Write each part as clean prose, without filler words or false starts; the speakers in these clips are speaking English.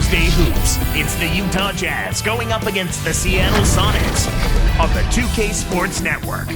Tuesday Hoops. It's the Utah Jazz going up against the Seattle Sonics on the 2K Sports Network.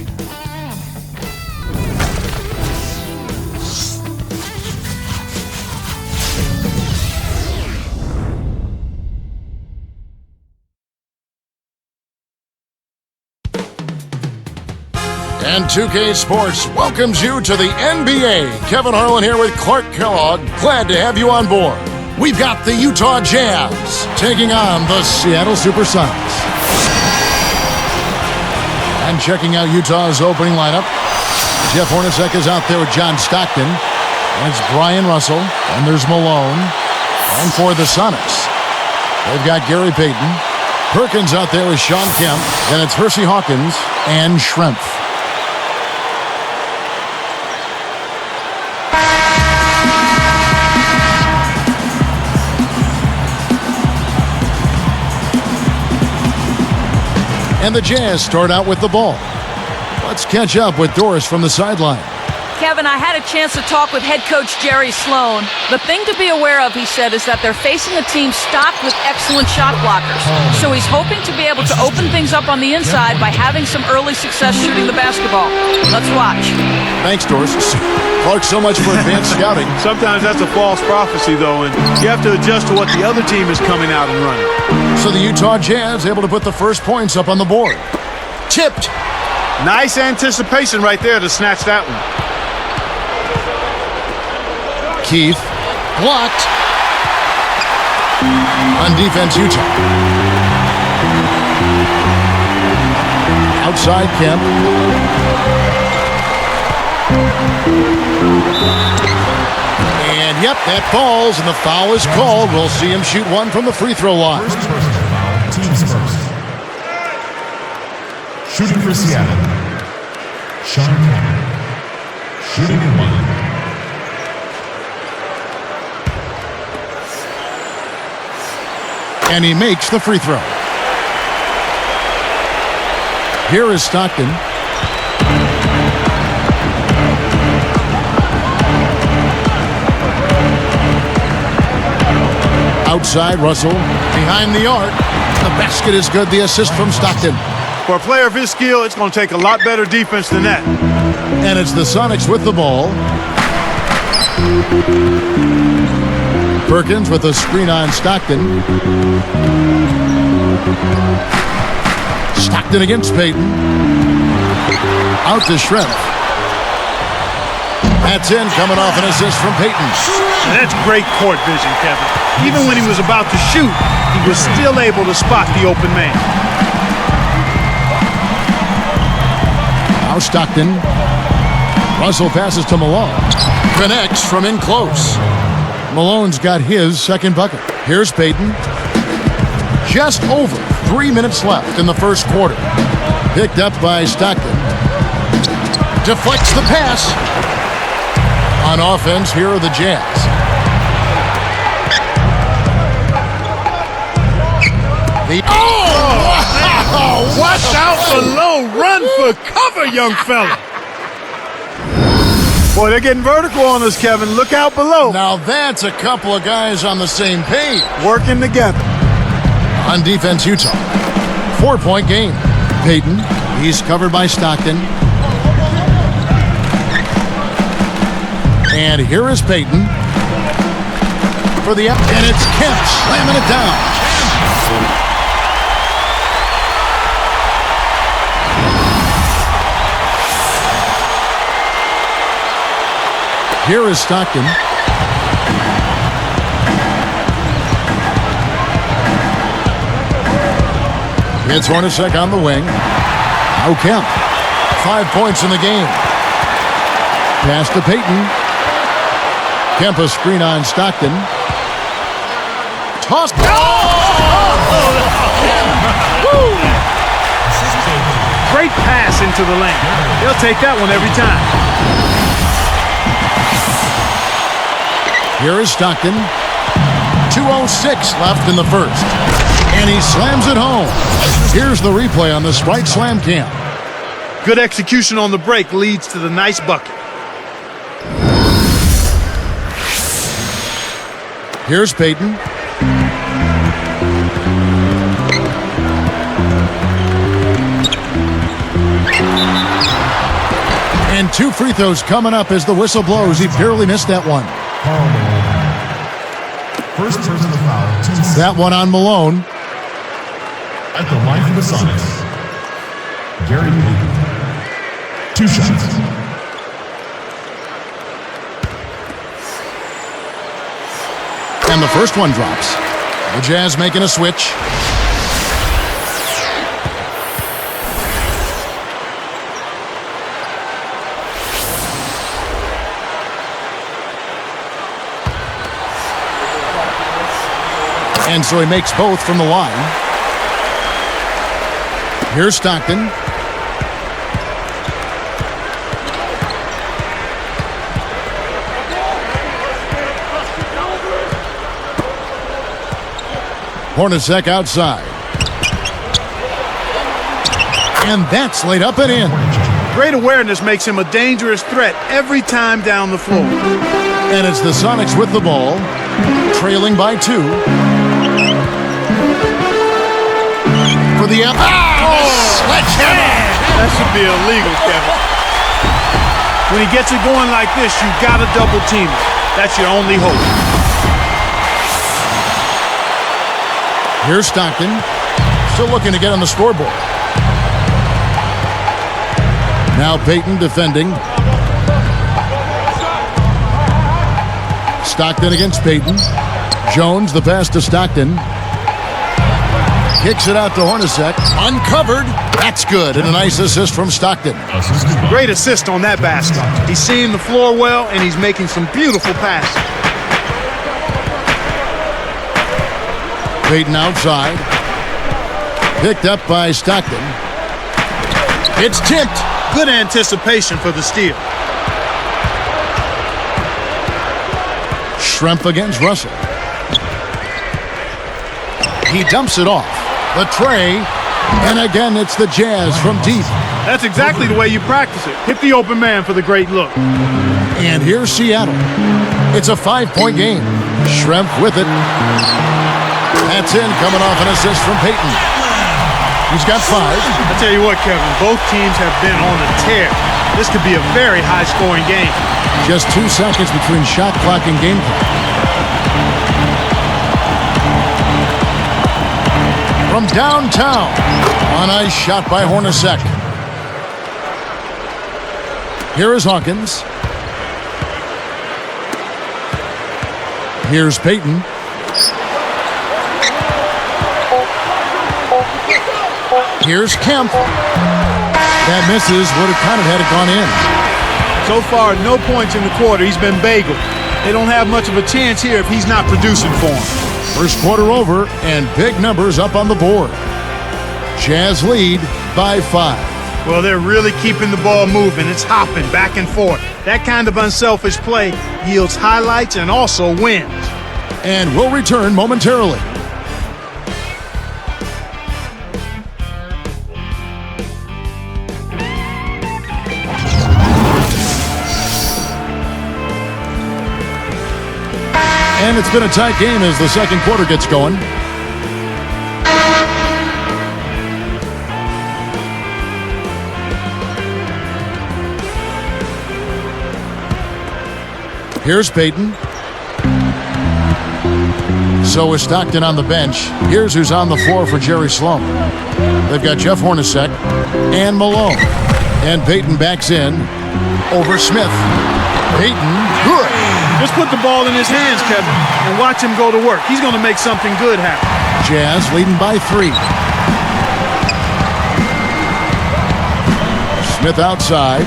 And 2K Sports welcomes you to the NBA. Kevin Harlan here with Clark Kellogg. Glad to have you on board. We've got the Utah Jazz taking on the Seattle Supersonics. And checking out Utah's opening lineup, Jeff Hornacek is out there with John Stockton. And it's Brian Russell. And there's Malone. And for the Sonics, they've got Gary Payton. Perkins out there with Sean Kemp. Then it's Hersey Hawkins and Schrempf. And the Jazz start out with the ball. Let's catch up with Doris from the sideline. Kevin, I had a chance to talk with head coach Jerry Sloan. The thing to be aware of, he said, is that they're facing a team stocked with excellent shot blockers. So he's hoping to be able to open things up on the inside by having some early success shooting the basketball. Let's watch. Thanks, Doris. Clark, so much for advanced scouting. Sometimes that's a false prophecy, though, and you have to adjust to what the other team is coming out and running. So the Utah Jazz able to put the first points up on the board. Tipped. Nice anticipation right there to snatch that one. Keith. Blocked. On defense, Utah. Outside, Kemp. And, yep, that falls, and the foul is called. We'll see him shoot one from the free throw line. First personal foul, team's first. Shooting for Seattle, Sean Kemp. Shooting in one. And he makes the free throw. Here is Stockton. Outside, Russell. Behind the arc. The basket is good. The assist from Stockton. For a player of his skill, it's going to take a lot better defense than that. And it's the Sonics with the ball. Perkins with a screen on Stockton. Stockton against Payton. Out to Schrempf. That's in, coming off an assist from Payton. That's great court vision, Kevin. Even when he was about to shoot, he was still able to spot the open man. Now Stockton. Russell passes to Malone. Connects from in close. Malone's got his second bucket. Here's Payton. Just over 3 minutes left in the first quarter. Picked up by Stockton. Deflects the pass. On offense, here are the Jazz. Wow! Watch out below. Run for cover, young fella. Boy, they're getting vertical on us, Kevin. Look out below. Now that's a couple of guys on the same page. Working together. On defense, Utah. 4-point game. Payton. He's covered by Stockton. And here is Payton. For the and it's Kemp slamming it down. Here is Stockton. It's Hornacek on the wing. Now Kemp. 5 points in the game. Pass to Payton. Kemp a screen on Stockton. Tossed. Great pass into the lane. They'll take that one every time. Here is Stockton. 2:06 left in the first. And he slams it home. Here's the replay on the Sprite Slam Cam. Good execution on the break leads to the nice bucket. Here's Payton. And 2 free throws coming up as the whistle blows. He barely missed that one. Karl Malone. First personal foul. Team That one on Malone. at the line for the Sonics. Gary Payton. 2 shots. And the first one drops. The Jazz making a switch. And so he makes both from the line. Here's Stockton. Hornacek outside. And that's laid up and in. Great awareness makes him a dangerous threat every time down the floor. And it's the Sonics with the ball, trailing by 2. For the sledgehammer. That should be illegal, Kevin. When he gets it going like this, you gotta double team it. That's your only hope. Here's Stockton, still looking to get on the scoreboard. Now Payton defending. Stockton against Payton. Jones, the pass to Stockton. Kicks it out to Hornacek. Uncovered. That's good. And a nice assist from Stockton. Great assist on that basket. He's seeing the floor well, and he's making some beautiful passes. Payton outside. Picked up by Stockton. It's tipped. Good anticipation for the steal. Schrempf against Russell. He dumps it off. The tray. And again, it's the Jazz from deep. That's exactly the way you practice it. Hit the open man for the great look. And here's Seattle. It's a 5-point game. Schrempf with it. That's in, coming off an assist from Payton. He's got 5. I tell you what, Kevin, both teams have been on a tear. This could be a very high-scoring game. Just 2 seconds between shot clock and game clock. From downtown, a nice shot by Hornacek. Here is Hawkins. Here's Payton. Here's Kemp. That misses. Would have kind of had it gone in. So far, no points in the quarter. He's been bagel. They don't have much of a chance here if he's not producing for them. First quarter over, and big numbers up on the board. Jazz lead by 5. Well, they're really keeping the ball moving. It's hopping back and forth. That kind of unselfish play yields highlights and also wins. And we'll return momentarily. And it's been a tight game as the second quarter gets going. Here's Payton. So is Stockton on the bench. Here's who's on the floor for Jerry Sloan. They've got Jeff Hornacek and Malone. And Payton backs in over Smith. Payton, good. Just put the ball in his hands, Kevin, and watch him go to work. He's going to make something good happen. Jazz leading by 3. Smith outside.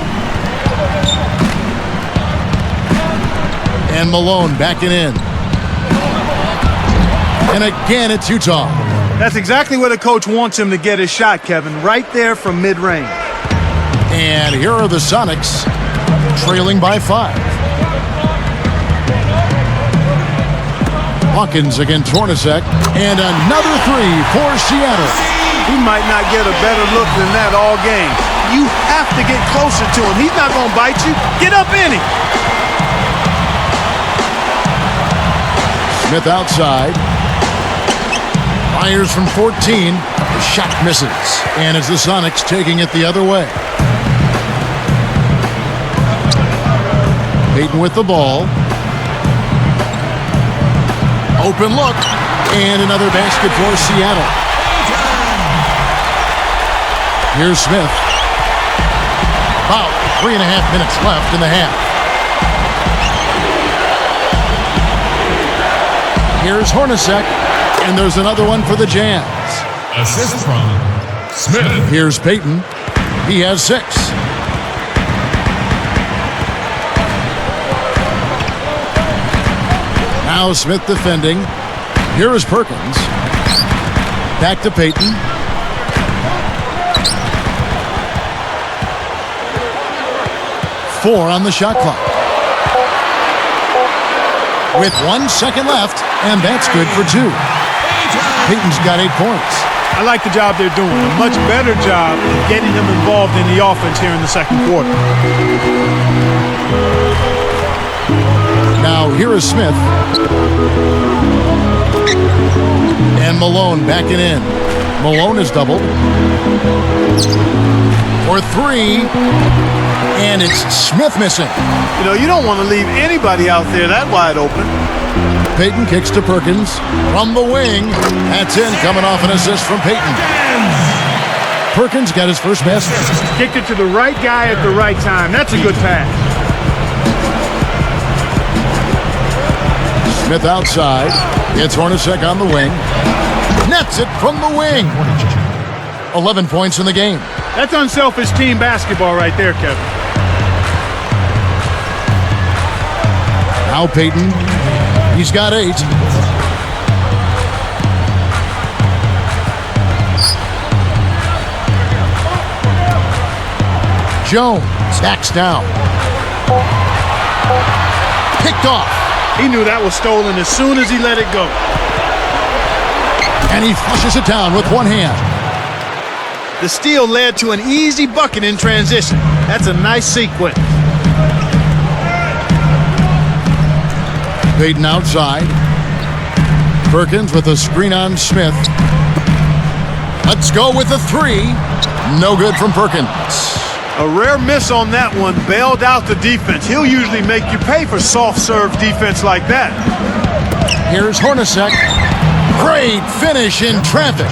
And Malone backing in. And again, it's Utah. That's exactly where the coach wants him to get his shot, Kevin, right there from mid-range. And here are the Sonics, trailing by 5. Hawkins against Hornacek, and another 3 for Seattle. He might not get a better look than that all game. You have to get closer to him. He's not going to bite you. Get up in him. Smith outside. Fires from 14. The shot misses. And it's the Sonics taking it the other way. Payton with the ball. Open look. And another basket for Seattle. Here's Smith. About 3.5 minutes left in the half. Here's Hornacek. And there's another one for the Jazz. Assist from Smith. Here's Payton. He has 6. Now Smith defending. Here is Perkins. Back to Payton. Four on the shot clock. With 1 second left, and that's good for 2. Payton's got 8 points. I like the job they're doing. A much better job of getting him involved in the offense here in the second quarter. Now here is Smith. And Malone backing in. Malone is doubled. For 3. And it's Smith missing. You know, you don't want to leave anybody out there that wide open. Payton kicks to Perkins from the wing. That's in, coming off an assist from Payton. Perkins got his first basket. Kicked it to the right guy at the right time. That's a good pass. Smith outside. It's Hornacek on the wing. Nets it from the wing. 11 points in the game. That's unselfish team basketball right there, Kevin. Now Payton. He's got 8. Jones backs down. Picked off. He knew that was stolen as soon as he let it go. And he flushes it down with one hand. The steal led to an easy bucket in transition. That's a nice sequence. Payton outside. Perkins with a screen on Smith. Let's go with a 3. No good from Perkins. A rare miss on that one bailed out the defense. He'll usually make you pay for soft serve defense like that. Here's Hornacek. Great finish in traffic.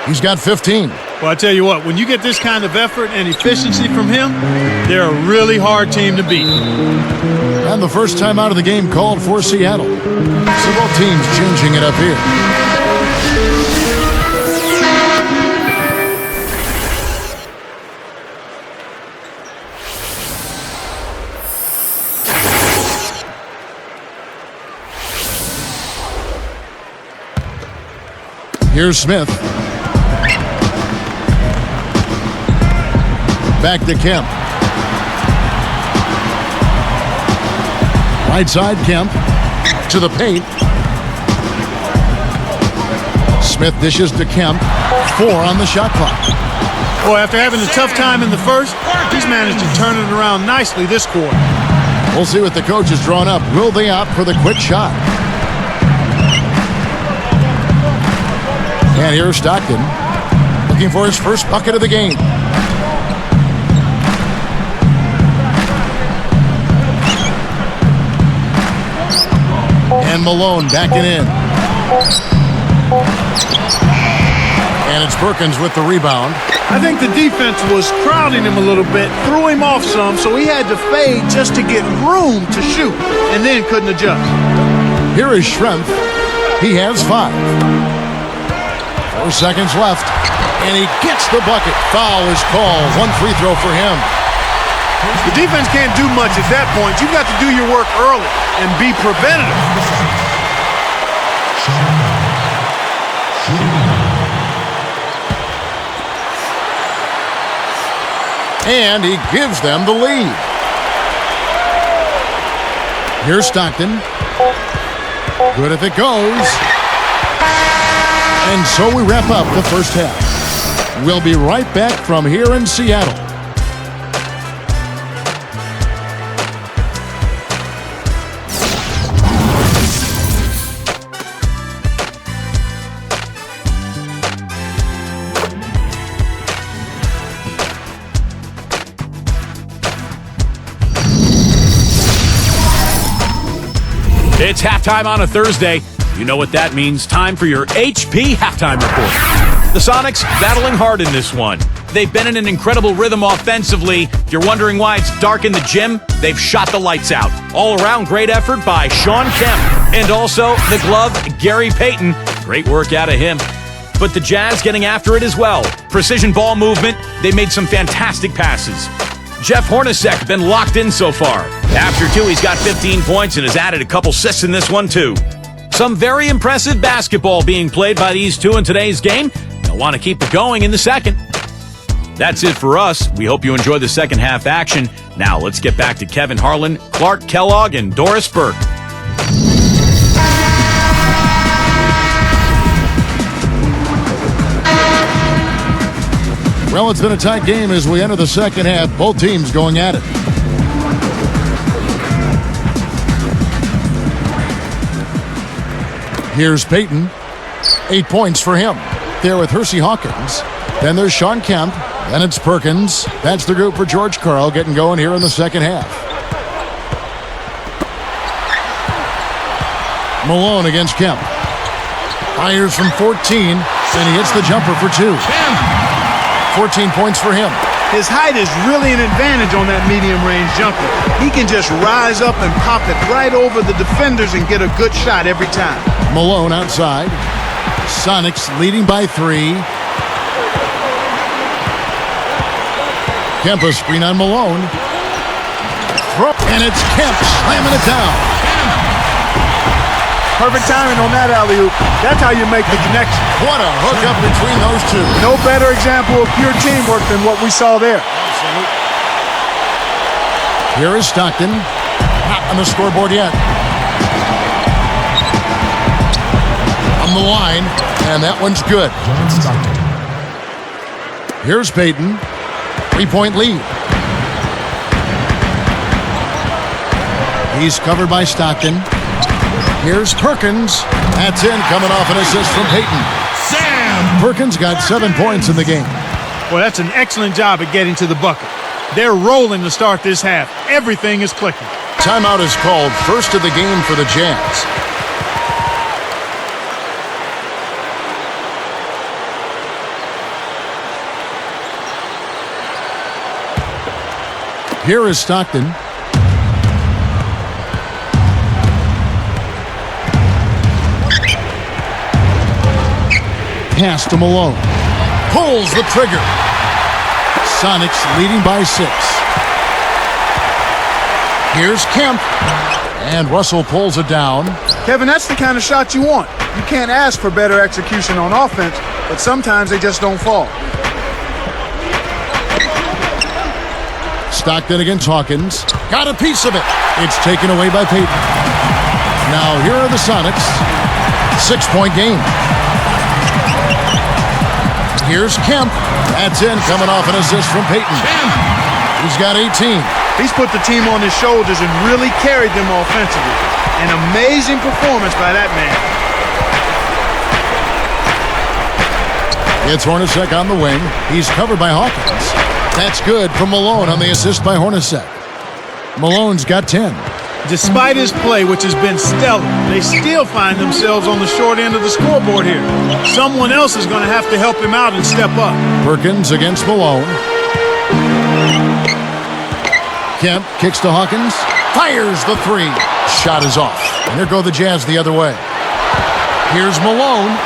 He's got 15. Well, I tell you what, when you get this kind of effort and efficiency from him, they're a really hard team to beat. And the first time out of the game called for Seattle. So both teams changing it up here. Here's Smith. Back to Kemp. Right side, Kemp. To the paint. Smith dishes to Kemp. 4 on the shot clock. Boy, after having a tough time in the first, he's managed to turn it around nicely this quarter. We'll see what the coach has drawn up. Will they opt for the quick shot? And here's Stockton, looking for his first bucket of the game. And Malone backing in. And it's Perkins with the rebound. I think the defense was crowding him a little bit, threw him off some, so he had to fade just to get room to shoot, and then couldn't adjust. Here is Schrempf. He has 5. 4 seconds left, and he gets the bucket. Foul is called. 1 free throw for him. The defense can't do much at that point. You've got to do your work early and be preventative. And he gives them the lead. Here's Stockton. Good if it goes. And so we wrap up the first half. We'll be right back from here in Seattle. halftime on a Thursday. You know what that means. Time for your HP halftime report. The Sonics battling hard in this one. They've been in an incredible rhythm offensively. If you're wondering why it's dark in the gym, they've shot the lights out. All around great effort by Sean Kemp. And also the glove, Gary Payton. Great work out of him. But the Jazz getting after it as well. Precision ball movement. They made some fantastic passes. Jeff Hornacek been locked in so far. After two, he's got 15 points and has added a couple assists in this one too. Some very impressive basketball being played by these two in today's game. They'll want to keep it going in the second. That's it for us. We hope you enjoy the second half action. Now let's get back to Kevin Harlan, Clark Kellogg, and Doris Burke. Well, it's been a tight game as we enter the second half. Both teams going at it. Here's Payton. 8 points for him. There with Hersey Hawkins. Then there's Sean Kemp. Then it's Perkins. That's the group for George Karl getting going here in the second half. Malone against Kemp. Fires from 14, and he hits the jumper for 2. 14 points for him. His height is really an advantage on that medium-range jumper. He can just rise up and pop it right over the defenders and get a good shot every time. Malone outside. Sonics leading by 3. Kemp a screen on Malone. And it's Kemp slamming it down. Perfect timing on that alley-oop. That's how you make the connection. What a hookup between those two. No better example of pure teamwork than what we saw there. Here is Stockton. Not on the scoreboard yet. On the line, and that one's good. Here's Payton. 3-point lead. He's covered by Stockton. Here's Perkins. That's in, coming off an assist from Payton. Perkins got 7 points in the game. Well, that's an excellent job at getting to the bucket. They're rolling to start this half. Everything is clicking. Timeout is called. First of the game for the Jazz. Here is Stockton. Pass to Malone. Pulls the trigger. Sonics leading by 6. Here's Kemp. And Russell pulls it down. Kevin, that's the kind of shot you want. You can't ask for better execution on offense, but sometimes they just don't fall. Stockton against Hawkins. Got a piece of it. It's taken away by Payton. Now here are the Sonics. 6-point game. Here's Kemp. That's in, coming off an assist from Payton. He's got 18. He's put the team on his shoulders and really carried them offensively. An amazing performance by that man. It's Hornacek on the wing. He's covered by Hawkins. That's good from Malone on the assist by Hornacek. Malone's got 10. Despite his play, which has been stellar, they still find themselves on the short end of the scoreboard here. Someone else is going to have to help him out and step up. Perkins against Malone. Kemp kicks to Hawkins. Fires the 3. Shot is off. And here go the Jazz the other way. Here's Malone.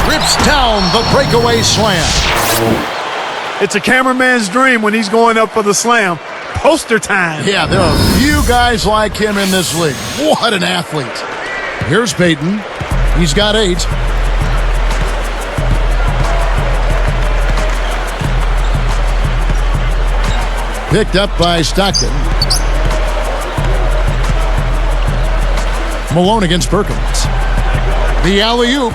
Rips down the breakaway slam. It's a cameraman's dream when he's going up for the slam. Poster time. Yeah, there are few guys like him in this league. What an athlete. Here's Payton. He's got 8. Picked up by Stockton. Malone against Perkins. The alley-oop.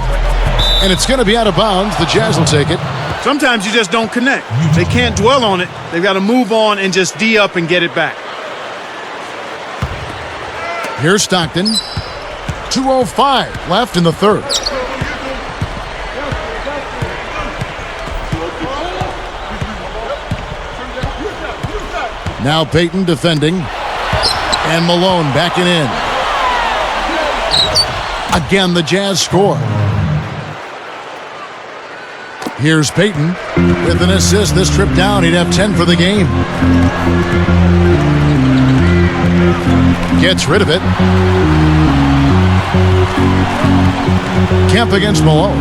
And it's going to be out of bounds. The Jazz will take it. Sometimes you just don't connect. They can't dwell on it. They've got to move on and just D up and get it back. Here's Stockton. 2:05 left in the third. Now Payton defending. And Malone backing in. Again, the Jazz score. Here's Payton with an assist. This trip down, he'd have 10 for the game. Gets rid of it. Kemp against Malone.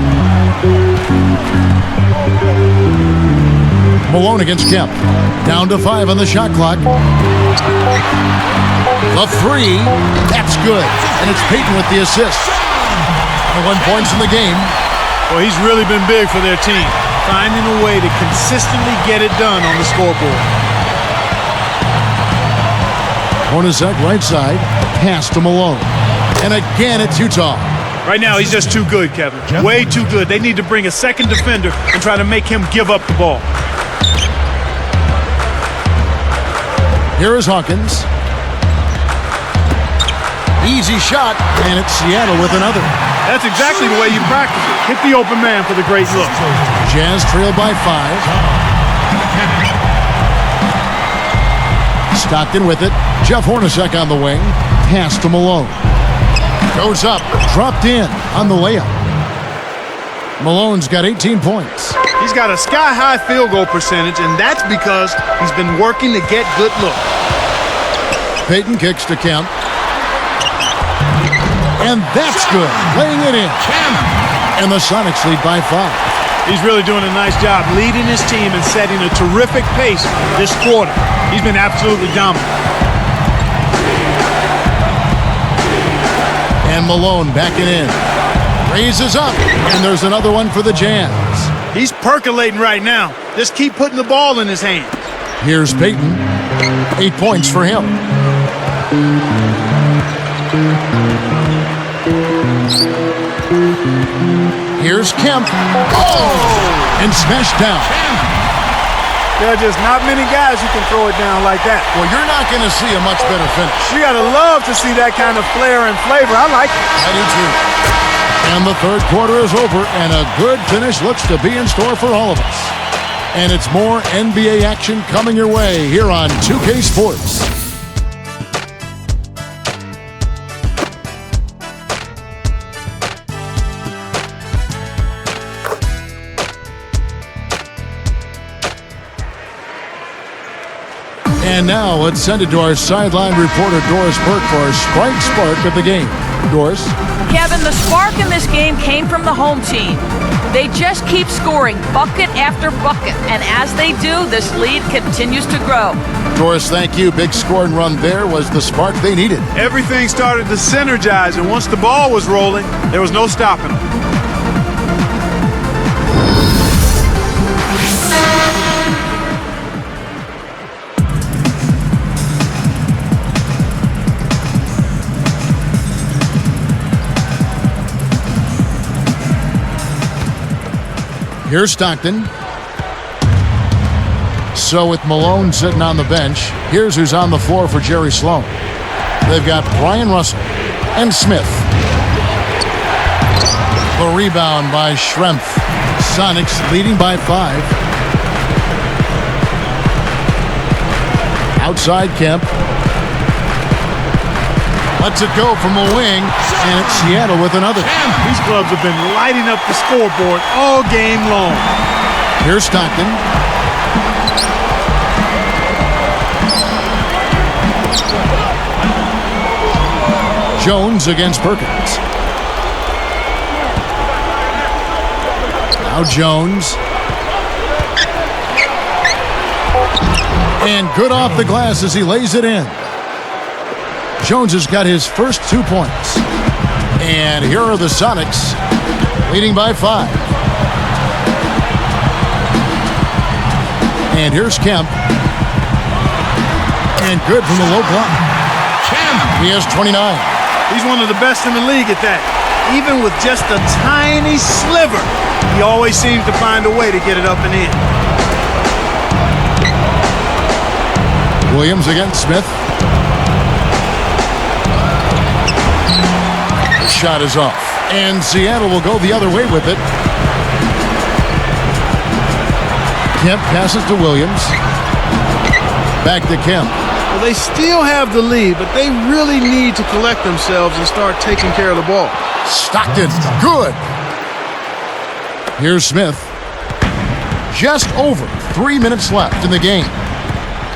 Malone against Kemp. Down to 5 on the shot clock. The three, that's good. And it's Payton with the assist. 1 points in the game. Well, he's really been big for their team, finding a way to consistently get it done on the scoreboard. Hornacek right side, pass to Malone. And again, it's Utah. Right now, he's just too good, Kevin. Way too good. They need to bring a second defender and try to make him give up the ball. Here is Hawkins. Easy shot, and it's Seattle with another. That's exactly the way you practice it. Hit the open man for the great look. Jazz trailed by 5. Stockton with it. Jeff Hornacek on the wing. Pass to Malone. Goes up. Dropped in on the layup. Malone's got 18 points. He's got a sky-high field goal percentage, and that's because he's been working to get good looks. Payton kicks to Kemp. And that's good. Laying it in. And the Sonics lead by 5. He's really doing a nice job leading his team and setting a terrific pace this quarter. He's been absolutely dominant. And Malone backing in. Raises up. And there's another one for the Jazz. He's percolating right now. Just keep putting the ball in his hands. Here's Payton. 8 points for him. Here's Kemp. Oh! And smashed down. There are just not many guys who can throw it down like that. Well, you're not going to see a much better finish. You got to love to see that kind of flair and flavor. I like it. I do too. And the third quarter is over, and a good finish looks to be in store for all of us. And it's more NBA action coming your way here on 2K Sports. And now let's send it to our sideline reporter, Doris Burke, for our Sprite Spark of the game. Doris? Kevin, the spark in this game came from the home team. They just keep scoring bucket after bucket, and as they do, this lead continues to grow. Doris, thank you. Big scoring run there was the spark they needed. Everything started to synergize, and once the ball was rolling, there was no stopping them. Here's Stockton. So with Malone sitting on the bench, here's who's on the floor for Jerry Sloan. They've got Brian Russell and Smith. The rebound by Schrempf. Sonics leading by 5. Outside Kemp. Lets it go from the wing, and it's Seattle with another. These clubs have been lighting up the scoreboard all game long. Here's Stockton. Jones against Perkins. Now Jones. And good off the glass as he lays it in. Jones has got his first 2 points. And here are the Sonics, leading by 5. And here's Kemp. And good from the low block. Kemp! He has 29. He's one of the best in the league at that. Even with just a tiny sliver, he always seems to find a way to get it up and in. Williams against Smith. Shot is off. And Seattle will go the other way with it. Kemp passes to Williams. Back to Kemp. Well, they still have the lead, but they really need to collect themselves and start taking care of the ball. Stockton, good. Here's Smith. Just over 3 minutes left in the game.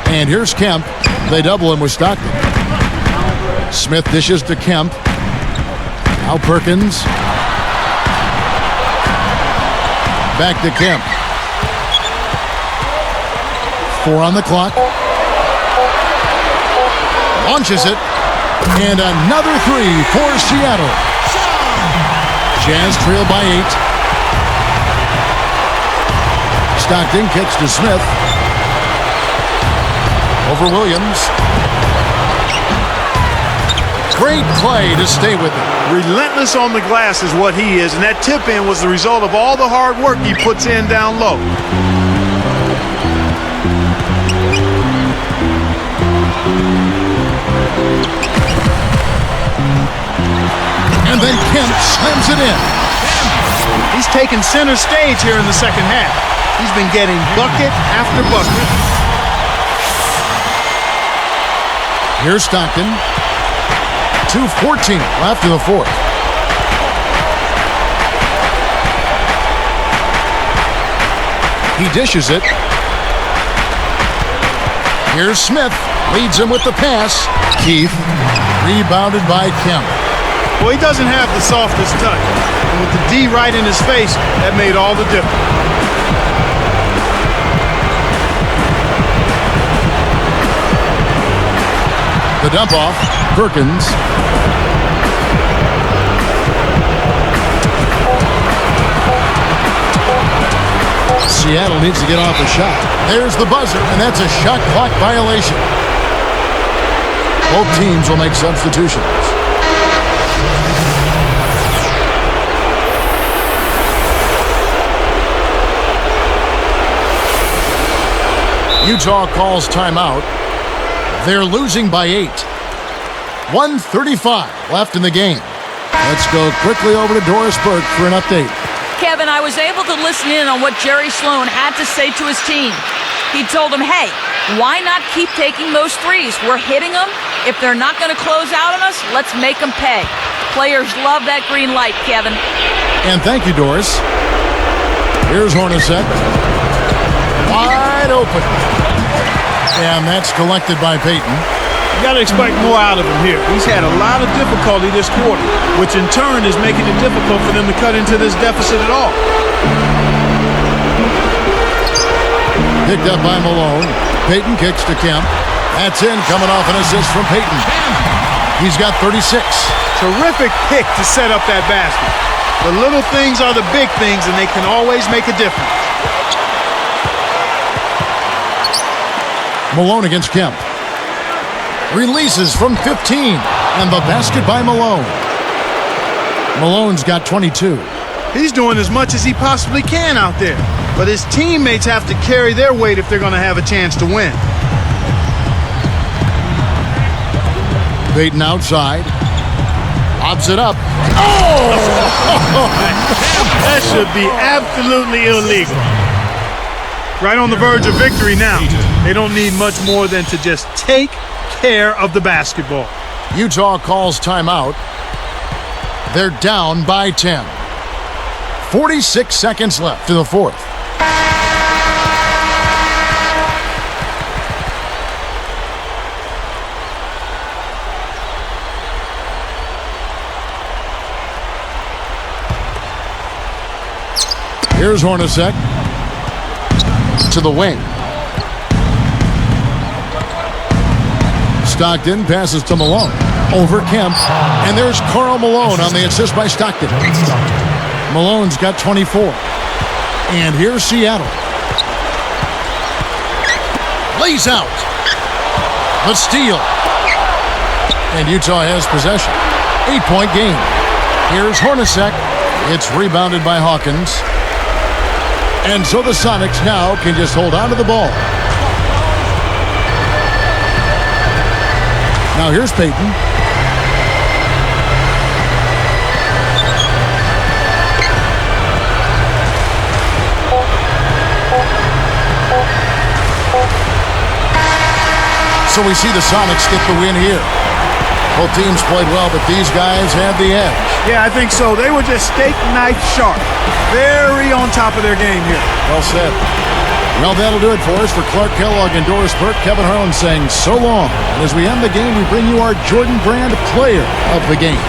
And here's Kemp. They double him with Stockton. Smith dishes to Kemp. Now Perkins. Back to Kemp. 4 on the clock. Launches it. And another 3 for Seattle. Jazz trail by 8. Stockton kicks to Smith. Over Williams. Great play to stay with it. Relentless on the glass is what he is, and that tip-in was the result of all the hard work he puts in down low. And then Kemp slams it in. He's taken center stage here in the second half. He's been getting bucket after bucket. Here's Stockton. 2:14 left in the fourth. He dishes it. Here's Smith. Leads him with the pass. Keith. Rebounded by Kemp. Well, he doesn't have the softest touch. And with the D right in his face, that made all the difference. The dump off. Perkins. Seattle needs to get off the shot. There's the buzzer, and that's a shot clock violation. Both teams will make substitutions. Utah calls timeout. They're losing by 8. 1:35 left in the game. Let's go quickly over to Doris Burke for an update. Kevin, I was able to listen in on what Jerry Sloan had to say to his team. He told them, hey, why not keep taking those threes? We're hitting them. If they're not going to close out on us, let's make them pay. Players love that green light, Kevin. And thank you, Doris. Here's Hornacek. Wide open. And that's collected by Payton. You got to expect more out of him here. He's had a lot of difficulty this quarter, which in turn is making it difficult for them to cut into this deficit at all. Picked up by Malone. Payton kicks to Kemp. That's in, coming off an assist from Payton. He's got 36. Terrific pick to set up that basket. The little things are the big things, and they can always make a difference. Malone against Kemp. Releases from 15. And the basket by Malone. Malone's got 22. He's doing as much as he possibly can out there. But his teammates have to carry their weight if they're going to have a chance to win. Payton outside. Lobs it up. Oh! That should be absolutely illegal. Right on the verge of victory now. They don't need much more than to just take care of the basketball. Utah calls timeout. They're down by 10. 46 seconds left in the fourth. Here's Hornacek to the wing. Stockton passes to Malone. Over Kemp. And there's Karl Malone on the assist by Stockton. Malone's got 24. And here's Seattle. Lays out. The steal. And Utah has possession. 8-point game. Here's Hornacek. It's rebounded by Hawkins. And so the Sonics now can just hold on to the ball. Now here's Payton. So we see the Sonics get the win here. Both teams played well, but these guys have the edge. Yeah, I think so. They were just steak knife sharp. Very on top of their game here. Well said. Well, that'll do it for us. For Clark Kellogg and Doris Burke, Kevin Harlan saying so long. And as we end the game, we bring you our Jordan Brand Player of the Game.